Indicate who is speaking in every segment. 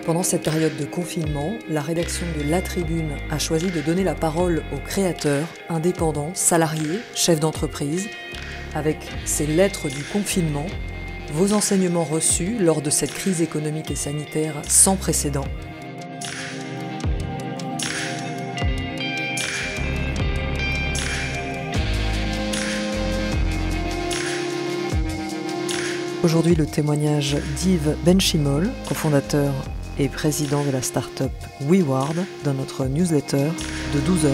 Speaker 1: Pendant cette période de confinement, la rédaction de La Tribune a choisi de donner la parole aux créateurs, indépendants, salariés, chefs d'entreprise, avec ces lettres du confinement, vos enseignements reçus lors de cette crise économique et sanitaire sans précédent. Aujourd'hui, le témoignage d'Yves Benchimol, cofondateur et président de la start-up WeWard, dans notre newsletter de 12 heures.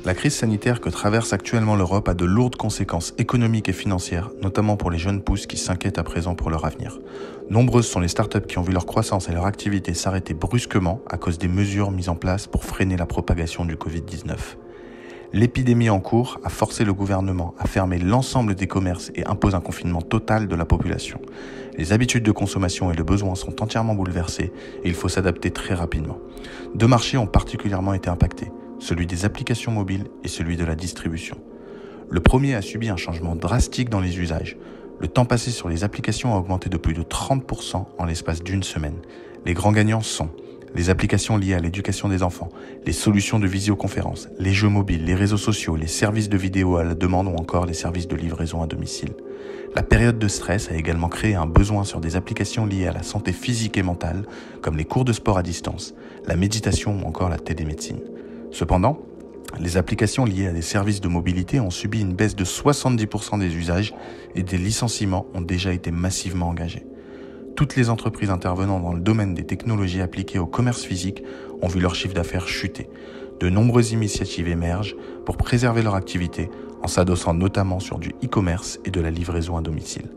Speaker 2: La crise sanitaire que traverse actuellement l'Europe a de lourdes conséquences économiques et financières, notamment pour les jeunes pousses qui s'inquiètent à présent pour leur avenir. Nombreuses sont les startups qui ont vu leur croissance et leur activité s'arrêter brusquement à cause des mesures mises en place pour freiner la propagation du Covid-19. L'épidémie en cours a forcé le gouvernement à fermer l'ensemble des commerces et impose un confinement total de la population. Les habitudes de consommation et le besoin sont entièrement bouleversés et il faut s'adapter très rapidement. Deux marchés ont particulièrement été impactés, celui des applications mobiles et celui de la distribution. Le premier a subi un changement drastique dans les usages. Le temps passé sur les applications a augmenté de plus de 30% en l'espace d'une semaine. Les grands gagnants sont les applications liées à l'éducation des enfants, les solutions de visioconférence, les jeux mobiles, les réseaux sociaux, les services de vidéo à la demande ou encore les services de livraison à domicile. La période de stress a également créé un besoin sur des applications liées à la santé physique et mentale, comme les cours de sport à distance, la méditation ou encore la télémédecine. Cependant, les applications liées à des services de mobilité ont subi une baisse de 70% des usages et des licenciements ont déjà été massivement engagés. Toutes les entreprises intervenant dans le domaine des technologies appliquées au commerce physique ont vu leur chiffre d'affaires chuter. De nombreuses initiatives émergent pour préserver leur activité en s'adossant notamment sur du e-commerce et de la livraison à domicile.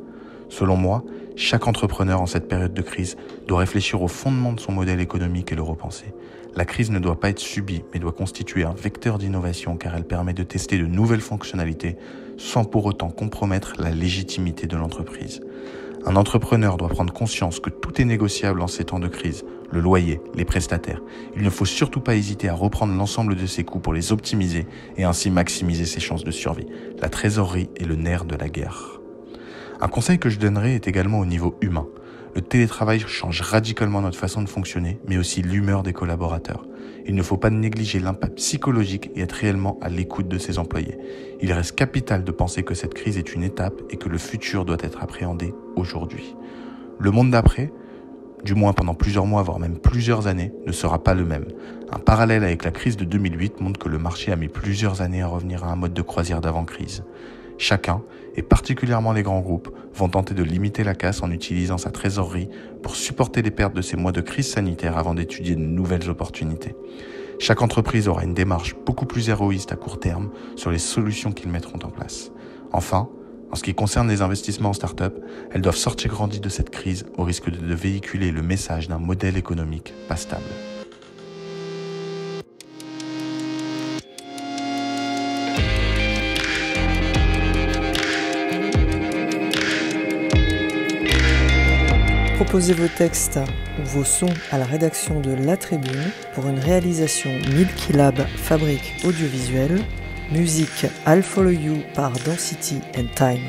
Speaker 2: Selon moi, chaque entrepreneur en cette période de crise doit réfléchir au fondement de son modèle économique et le repenser. La crise ne doit pas être subie, mais doit constituer un vecteur d'innovation car elle permet de tester de nouvelles fonctionnalités sans pour autant compromettre la légitimité de l'entreprise. Un entrepreneur doit prendre conscience que tout est négociable en ces temps de crise, le loyer, les prestataires. Il ne faut surtout pas hésiter à reprendre l'ensemble de ses coûts pour les optimiser et ainsi maximiser ses chances de survie. La trésorerie est le nerf de la guerre. Un conseil que je donnerai est également au niveau humain. Le télétravail change radicalement notre façon de fonctionner, mais aussi l'humeur des collaborateurs. Il ne faut pas négliger l'impact psychologique et être réellement à l'écoute de ses employés. Il reste capital de penser que cette crise est une étape et que le futur doit être appréhendé aujourd'hui. Le monde d'après, du moins pendant plusieurs mois, voire même plusieurs années, ne sera pas le même. Un parallèle avec la crise de 2008 montre que le marché a mis plusieurs années à revenir à un mode de croisière d'avant-crise. Chacun, et particulièrement les grands groupes, vont tenter de limiter la casse en utilisant sa trésorerie pour supporter les pertes de ces mois de crise sanitaire avant d'étudier de nouvelles opportunités. Chaque entreprise aura une démarche beaucoup plus héroïste à court terme sur les solutions qu'ils mettront en place. Enfin, en ce qui concerne les investissements en start-up, elles doivent sortir grandies de cette crise au risque de véhiculer le message d'un modèle économique pas stable.
Speaker 1: Proposez vos textes ou vos sons à la rédaction de La Tribune pour une réalisation Milky Lab Fabrique audiovisuelle, musique I'll Follow You par Density and Time.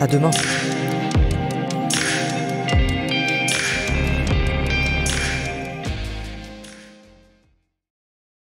Speaker 1: À demain.